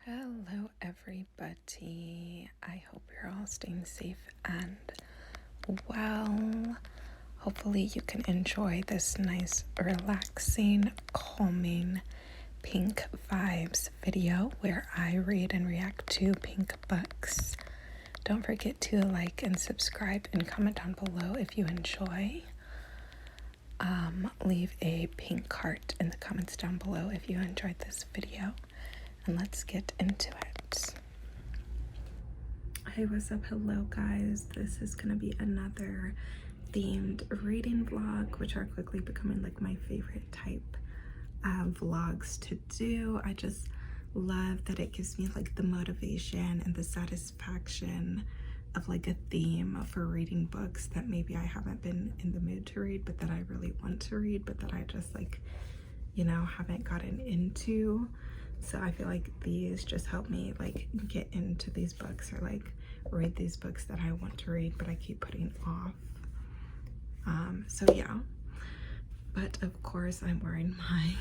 Hello, everybody. I hope you're all staying safe and well. Hopefully, you can enjoy this nice, relaxing, calming Pink Vibes video where I read and react to pink books. Don't forget to like and subscribe and comment down below if you enjoy. Leave a pink heart in the comments down below if you enjoyed this video. And let's get into it. Hey, what's up? Hello, guys. This is gonna be another themed reading vlog, which are quickly becoming like my favorite type of vlogs to do. I just love that it gives me like the motivation and the satisfaction of like a theme for reading books that maybe I haven't been in the mood to read, but that I really want to read, but that I just like, you know, haven't gotten into. So I feel like these just help me like get into these books or like read these books that I want to read but I keep putting off. So yeah, but of course I'm wearing my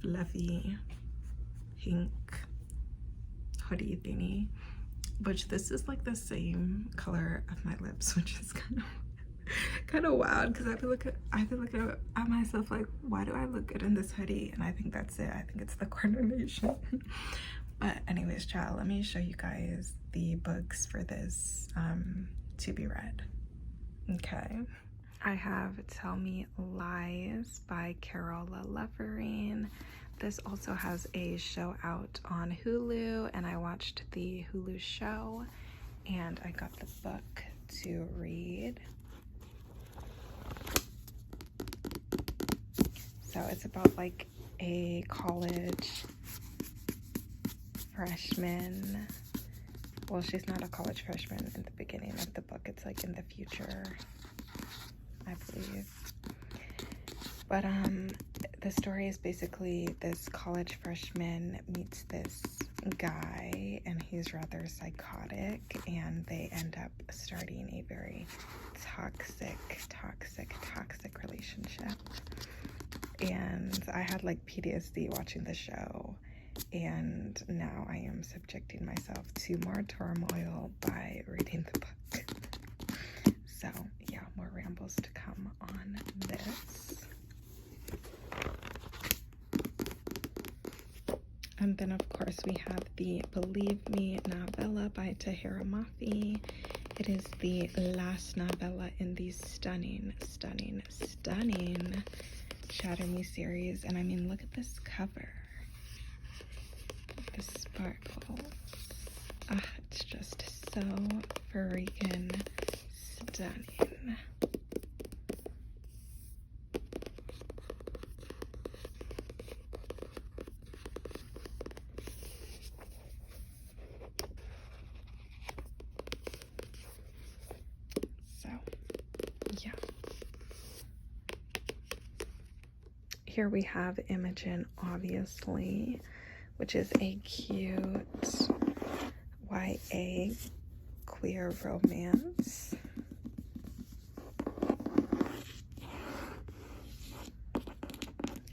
fluffy pink hoodie thingy, which this is like the same color of my lips, which is kind of wild because I've been looking at myself like, why do I look good in this hoodie? And I think that's it. I think it's the coordination. But anyways, child, let me show you guys the books for this to be read. Okay, I have Tell Me Lies by Carola Levering. This also has a show out on Hulu, and I watched the Hulu show and I got the book to read. So it's about like a college freshman. Well, she's not a college freshman in the beginning of the book. It's like in the future, I believe. But the story is basically this college freshman meets this guy and he's rather psychotic, and they end up starting a very toxic relationship. And I had like PTSD watching the show, and now I am subjecting myself to more turmoil by reading the book. So yeah, more rambles to come on this. And then of course we have the Believe Me novella by Tahereh Mafi. It is the last novella in the stunning Shatter Me series. And I mean, look at this cover. The sparkles. It's just so freaking stunning. So, yeah. Here we have Imogen, obviously, which is a cute YA queer romance.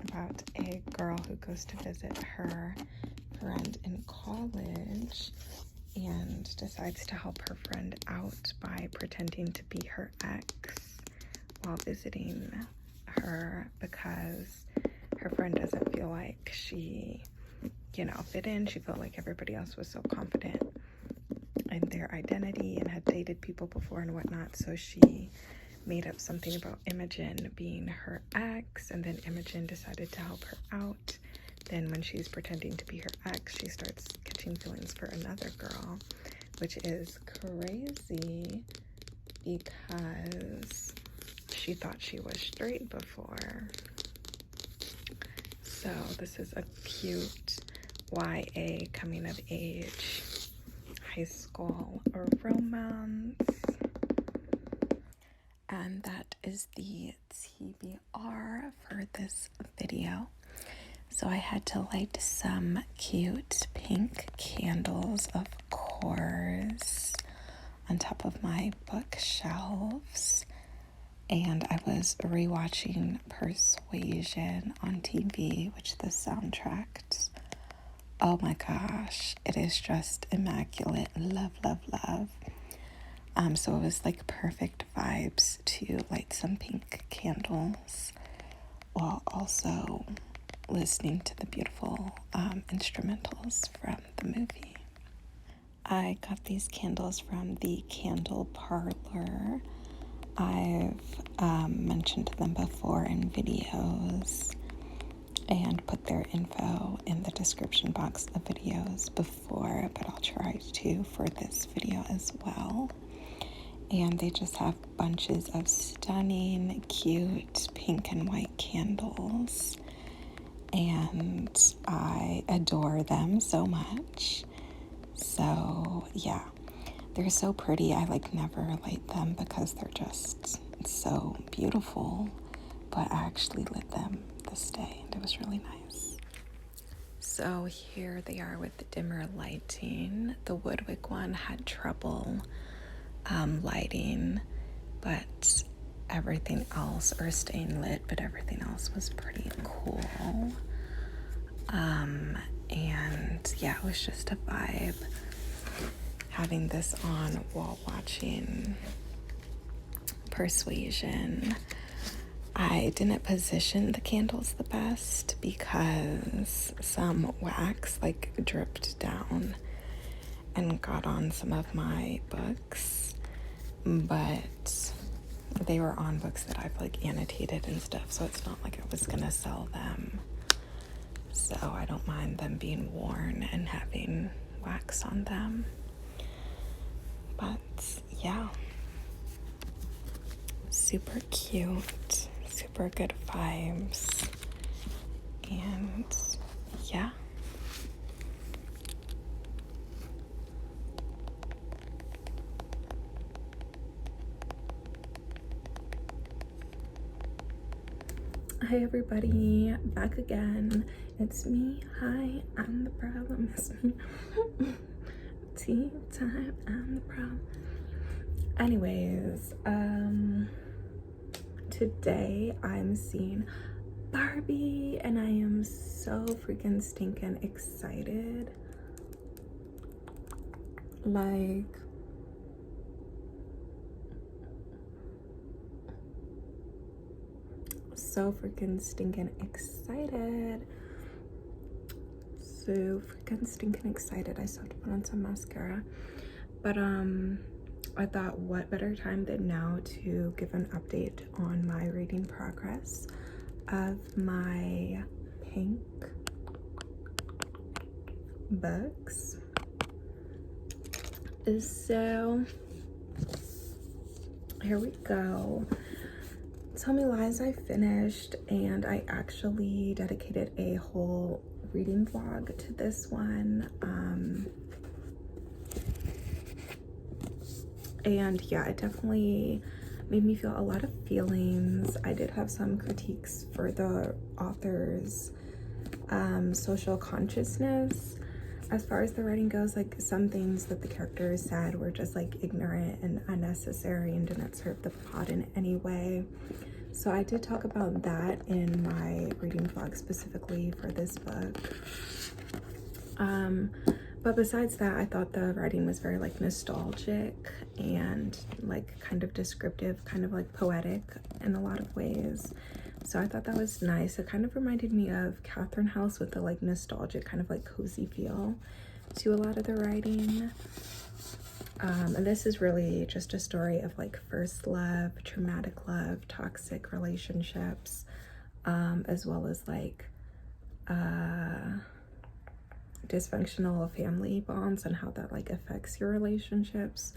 About a girl who goes to visit her friend in college and decides to help her friend out by pretending to be her ex while visiting her, because her friend doesn't feel like she, you know, fit in. She felt like everybody else was so confident in their identity and had dated people before and whatnot, so she made up something about Imogen being her ex, and then Imogen decided to help her out. Then when she's pretending to be her ex, she starts catching feelings for another girl, which is crazy because she thought she was straight before. So this is a cute YA coming of age high school or romance. And that is the TBR for this video. So I had to light some cute pink candles, of course, on top of my bookshelves. And I was rewatching Persuasion on TV, which the soundtrack Oh my gosh, it is just immaculate. Love, love, love. So it was like perfect vibes to light some pink candles while also listening to the beautiful instrumentals from the movie. I got these candles from the Candle Parlor. I've mentioned them before in videos and put their info in the description box of videos before, but I'll try to for this video as well. And they just have bunches of stunning, cute pink and white candles. And I adore them so much. So yeah, they're so pretty. I like never light them because they're just so beautiful. But I actually lit them this day and it was really nice. So here they are with the dimmer lighting. The Woodwick one had trouble lighting, but everything else, or staying lit, but everything else was pretty cool. And yeah, it was just a vibe having this on while watching Persuasion. I didn't position the candles the best because some wax like dripped down and got on some of my books, but they were on books that I've like annotated and stuff, so it's not like I was gonna sell them. So I don't mind them being worn and having wax on them. But yeah, super cute, super good vibes, and yeah. Hi everybody, back again. It's me. Hi, I'm the problem. It's me. Tea time, I'm the problem. Anyways, today I'm seeing Barbie and I am so freaking stinking excited. Like, so freaking stinking excited. So freaking stinking excited. I still have to put on some mascara. But I thought what better time than now to give an update on my reading progress of my pink books. So here we go. Tell Me Lies I finished, and I actually dedicated a whole reading vlog to this one. And yeah, it definitely made me feel a lot of feelings. I did have some critiques for the author's social consciousness. As far as the writing goes, like some things that the characters said were just like ignorant and unnecessary and didn't serve the plot in any way. So I did talk about that in my reading vlog specifically for this book. But besides that, I thought the writing was very like nostalgic and like kind of descriptive, kind of like poetic in a lot of ways. So I thought that was nice. It kind of reminded me of Catherine House with the like nostalgic kind of like cozy feel to a lot of the writing. And this is really just a story of like first love, traumatic love, toxic relationships, as well as like dysfunctional family bonds and how that like affects your relationships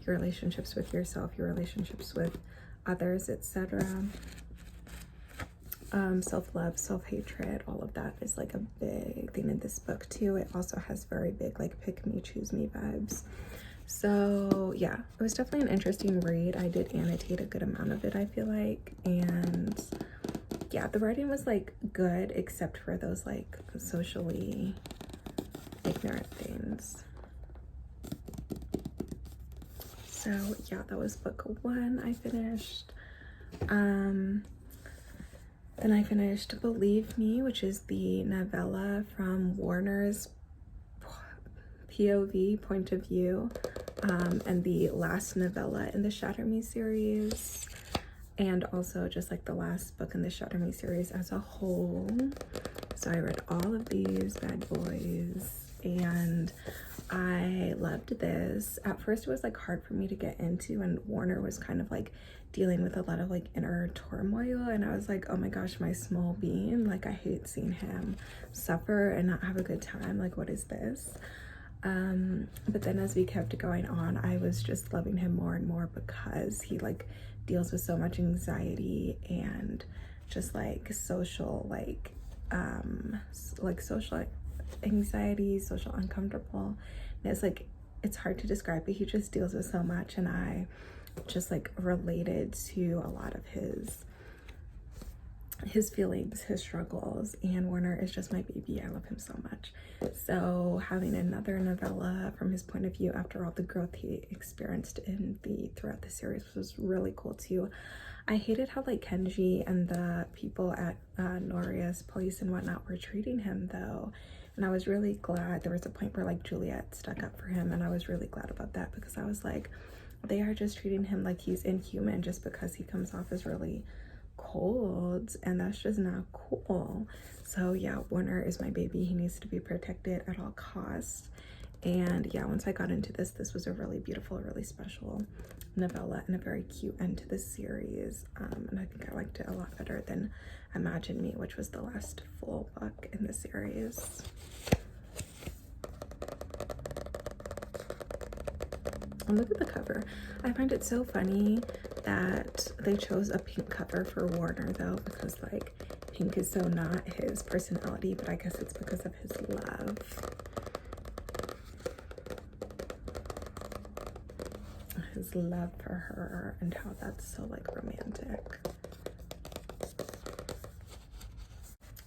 with yourself, your relationships with others, etc. Self-love, self-hatred, all of that is like a big thing in this book too. It also has very big like pick me, choose me vibes. So yeah, it was definitely an interesting read. I did annotate a good amount of it, I feel like, and yeah, the writing was like good except for those like socially ignorant things. So yeah, that was book one I finished. Then I finished Believe Me, which is the novella from Warner's POV, point of view, and the last novella in the Shatter Me series, and also just like the last book in the Shatter Me series as a whole. So I read all of these bad boys and I loved this. At first it was like hard for me to get into, and Warner was kind of like dealing with a lot of like inner turmoil, and I was like, oh my gosh, my small being, like I hate seeing him suffer and not have a good time. Like, what is this? But then as we kept going on, I was just loving him more and more because he like deals with so much anxiety and just like social social anxiety, social uncomfortable. And it's like, it's hard to describe, but he just deals with so much, and I just like related to a lot of his feelings, his struggles, and Warner is just my baby. I love him so much. So having another novella from his point of view after all the growth he experienced throughout the series was really cool too. I hated how like Kenji and the people at Noria's place and whatnot were treating him though, and I was really glad. There was a point where like Juliet stuck up for him, and I was really glad about that because I was like, they are just treating him like he's inhuman just because he comes off as really cold, and that's just not cool. So yeah, Warner is my baby. He needs to be protected at all costs. And yeah, once I got into this was a really beautiful, really special novella and a very cute end to the series. And I think I liked it a lot better than Imagine Me, which was the last full book in the series. And look at the cover. I find it so funny that they chose a pink cover for Warner though, because like pink is so not his personality, but I guess it's because of his love. His love for her and how that's so like romantic.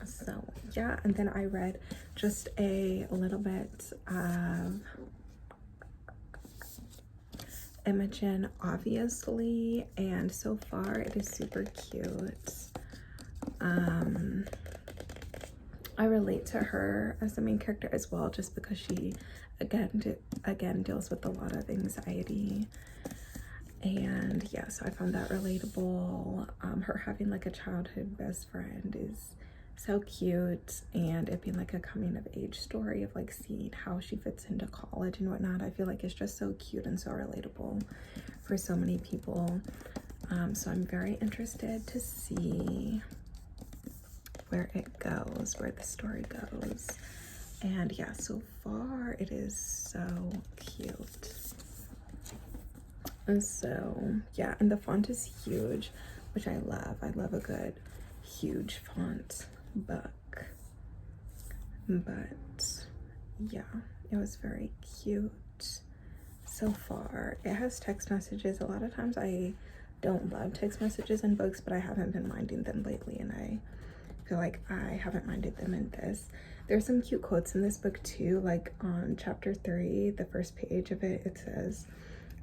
So yeah, and then I read just a little bit of Imogen, obviously, and so far it is super cute. I relate to her as the main character as well, just because she again deals with a lot of anxiety, and yeah, so I found that relatable. Her having like a childhood best friend is so cute, and it being like a coming of age story of like seeing how she fits into college and whatnot. I feel like it's just so cute and so relatable for so many people. So I'm very interested to see where it goes, where the story goes. And yeah, so far it is so cute. And so yeah, and the font is huge, which I love. I love a good huge font book. But yeah, it was very cute so far. It has text messages. A lot of times I don't love text messages in books, but I haven't been minding them lately, and I feel like I haven't minded them in this. There's some cute quotes in this book too, like on chapter 3, the first page of it, it says,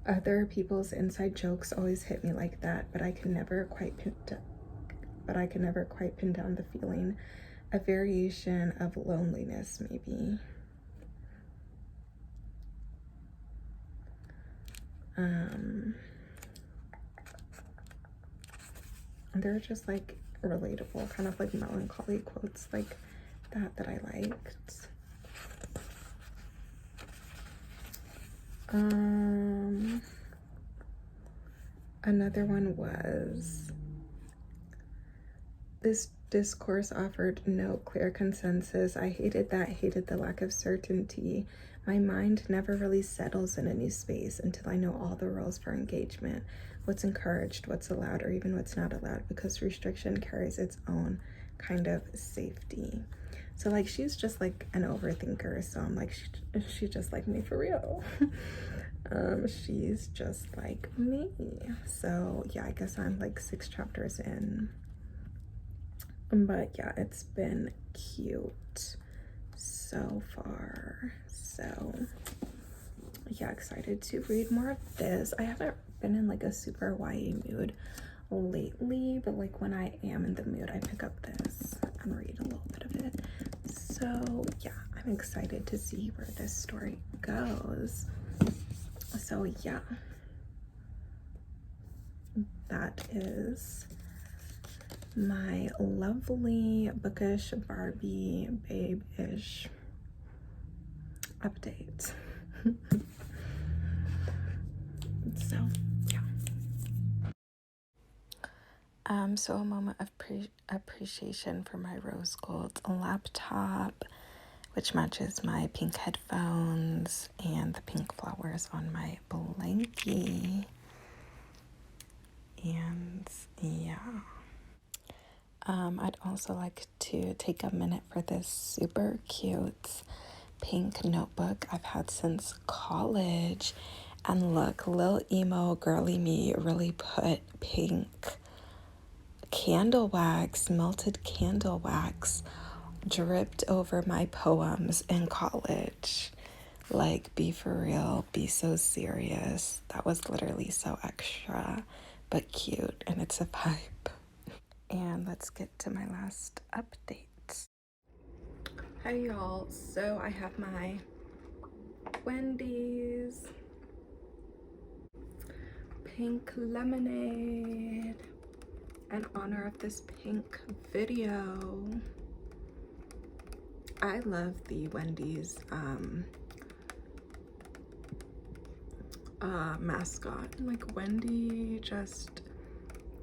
other people's inside jokes always hit me like that, but I can never quite pin down the feeling. A variation of loneliness, maybe. They're just like relatable, kind of like melancholy quotes like that I liked. Another one was, this discourse offered no clear consensus. I hated that, hated the lack of certainty. My mind never really settles in a new space until I know all the rules for engagement, what's encouraged, what's allowed, or even what's not allowed, because restriction carries its own kind of safety. So like, she's just like an overthinker, so I'm like, she's just like me for real. She's just like me. So yeah, I guess I'm like 6 chapters in. But yeah, it's been cute so far. So yeah, excited to read more of this. I haven't been in like a super YA mood lately, but like when I am in the mood, I pick up this and read a little bit of it. So yeah, I'm excited to see where this story goes. So yeah, that is my lovely bookish Barbie babe-ish update. So yeah. So a moment of appreciation for my rose gold laptop, which matches my pink headphones and the pink flowers on my blankie. And yeah. I'd also like to take a minute for this super cute pink notebook I've had since college. And look, little emo girly me really put pink candle wax, melted candle wax, dripped over my poems in college. Like, be for real, be so serious. That was literally so extra, but cute, and it's a vibe. And let's get to my last update. Hi y'all, so I have my Wendy's pink lemonade in honor of this pink video. I love the Wendy's mascot. Like, Wendy just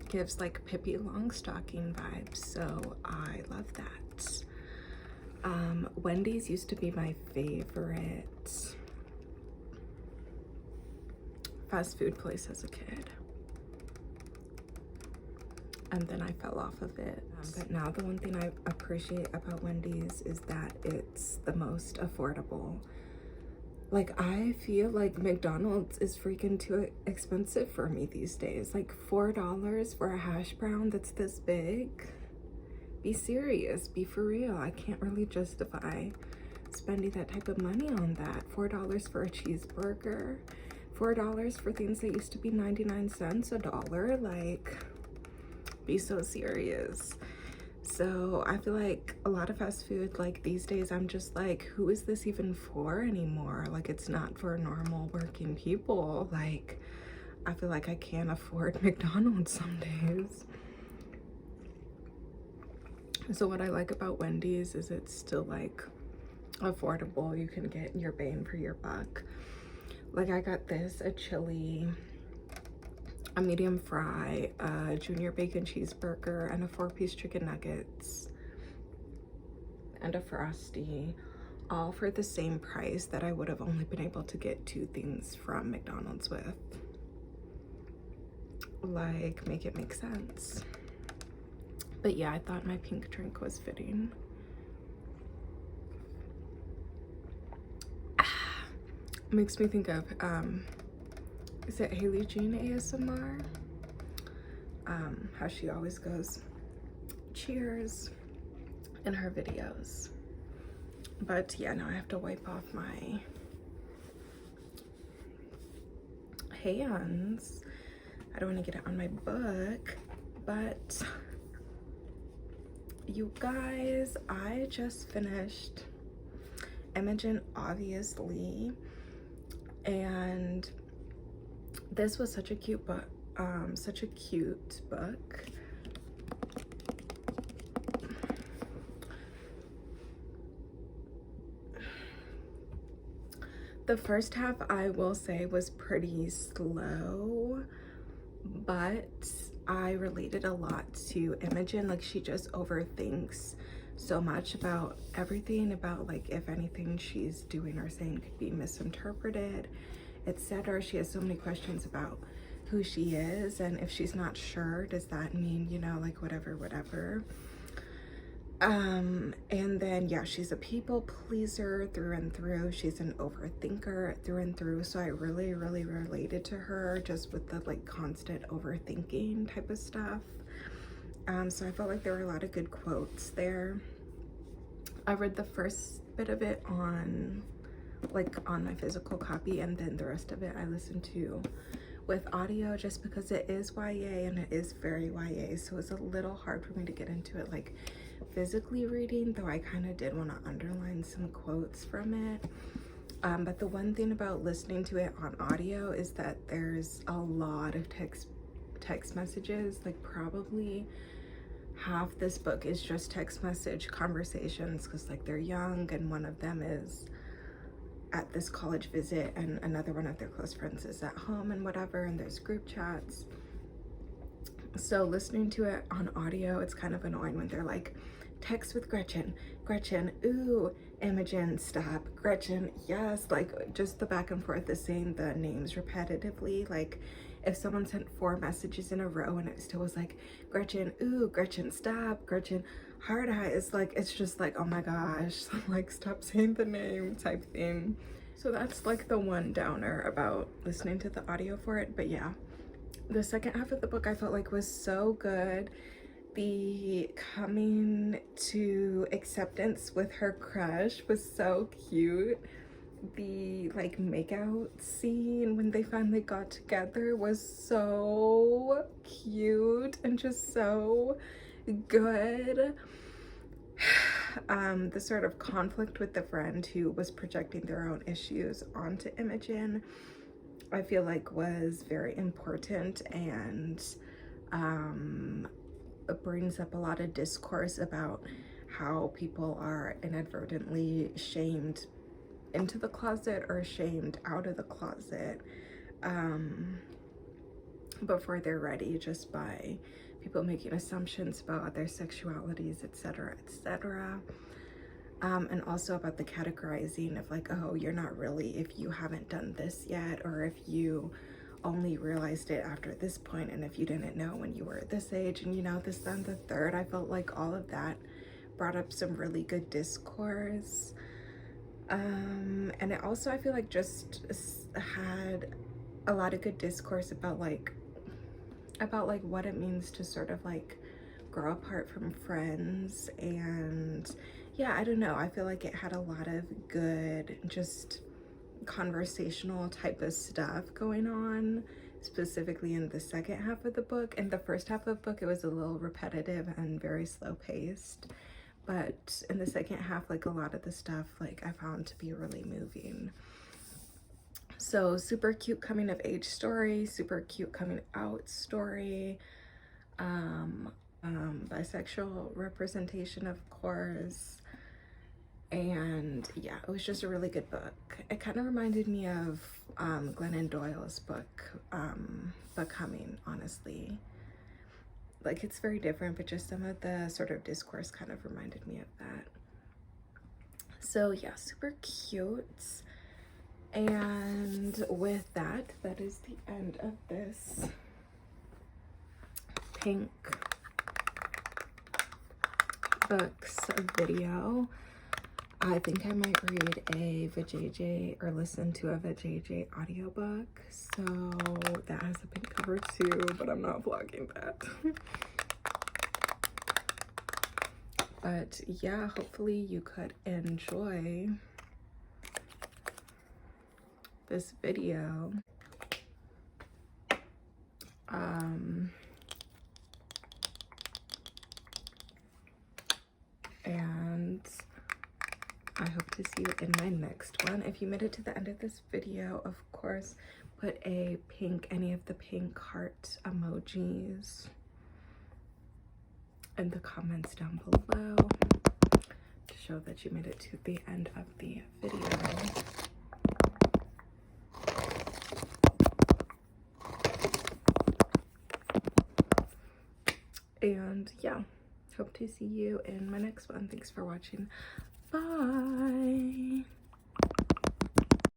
gives like Pippi Longstocking vibes, so I love that. Wendy's used to be my favorite fast food place as a kid, and then I fell off of it. But now the one thing I appreciate about Wendy's is that it's the most affordable. Like, I feel like McDonald's is freaking too expensive for me these days. Like, $4 for a hash brown that's this big? Be serious, be for real. I can't really justify spending that type of money on that. $4 for a cheeseburger, $4 for things that used to be 99 cents, $1. Like, be so serious. So I feel like a lot of fast food, like, these days, I'm just like, who is this even for anymore? Like, it's not for normal working people. Like, I feel like I can't afford McDonald's some days. So what I like about Wendy's is it's still like affordable. You can get your bang for your buck. Like, I got this, a chili, a medium fry, a junior bacon cheeseburger, and a 4-piece chicken nuggets, and a Frosty, all for the same price that I would have only been able to get 2 things from McDonald's with. Like, make it make sense. But yeah, I thought my pink drink was fitting. Makes me think of, is it Haley Jean ASMR? How she always goes, cheers, in her videos. But yeah, now I have to wipe off my hands. I don't want to get it on my book, but you guys, I just finished Imogen Obviously, and this was such a cute book. The first half, I will say, was pretty slow, but I related a lot to Imogen. Like, she just overthinks so much about everything, about like if anything she's doing or saying could be misinterpreted, etc. She has so many questions about who she is, and if she's not sure, does that mean, you know, like whatever. And then yeah, she's a people pleaser through and through. She's an overthinker through and through. So I really related to her, just with the like constant overthinking type of stuff. So I felt like there were a lot of good quotes there. I read the first bit of it on my physical copy, and then the rest of it I listened to with audio, just because it is YA and it is very YA, so it's a little hard for me to get into it like physically reading, though I kind of did want to underline some quotes from it. But the one thing about listening to it on audio is that there's a lot of text messages. Like probably half this book is just text message conversations, because like they're young and one of them is at this college visit and another one of their close friends is at home and whatever, and there's group chats. So listening to it on audio, it's kind of annoying when they're like, text with Gretchen, Gretchen, ooh, Imogen, stop, Gretchen, yes, like just the back and forth is saying the names repetitively. Like if someone sent 4 messages in a row and it still was like, Gretchen, ooh, Gretchen, stop, Gretchen, hard eyes, like it's just like, oh my gosh, like stop saying the name type thing. So that's like the one downer about listening to the audio for it. But yeah, the second half of the book I felt like was so good. The coming to acceptance with her crush was so cute. The like makeout scene when they finally got together was so cute and just so good. The sort of conflict with the friend who was projecting their own issues onto Imogen, I feel like was very important, and it brings up a lot of discourse about how people are inadvertently shamed into the closet or shamed out of the closet before they're ready, just by people making assumptions about their sexualities, etc., etc. And also about the categorizing of like, oh, you're not really if you haven't done this yet, or if you only realized it after this point, and if you didn't know when you were at this age, and you know, this, then the third. I felt like all of that brought up some really good discourse. And it also, I feel like, just had a lot of good discourse about like what it means to sort of like grow apart from friends. And yeah, I don't know, I feel like it had a lot of good just conversational type of stuff going on, specifically in the second half of the book. In the first half of the book, it was a little repetitive and very slow paced, but in the second half, like a lot of the stuff, like I found to be really moving. So super cute coming of age story, super cute coming out story, bisexual representation, of course. And yeah, it was just a really good book. It kind of reminded me of Glennon Doyle's book, Becoming, honestly. Like, it's very different, but just some of the sort of discourse kind of reminded me of that. So yeah, super cute. And with that, that is the end of this Pink Books video. I think I might read a Vijay or listen to a Vijay audiobook, so that has a pink cover too, but I'm not vlogging that. But yeah, hopefully you could enjoy this video. And I hope to see you in my next one. If you made it to the end of this video, of course, put a pink, any of the pink heart emojis in the comments down below to show that you made it to the end of the video. And yeah, hope to see you in my next one. Thanks for watching. Bye.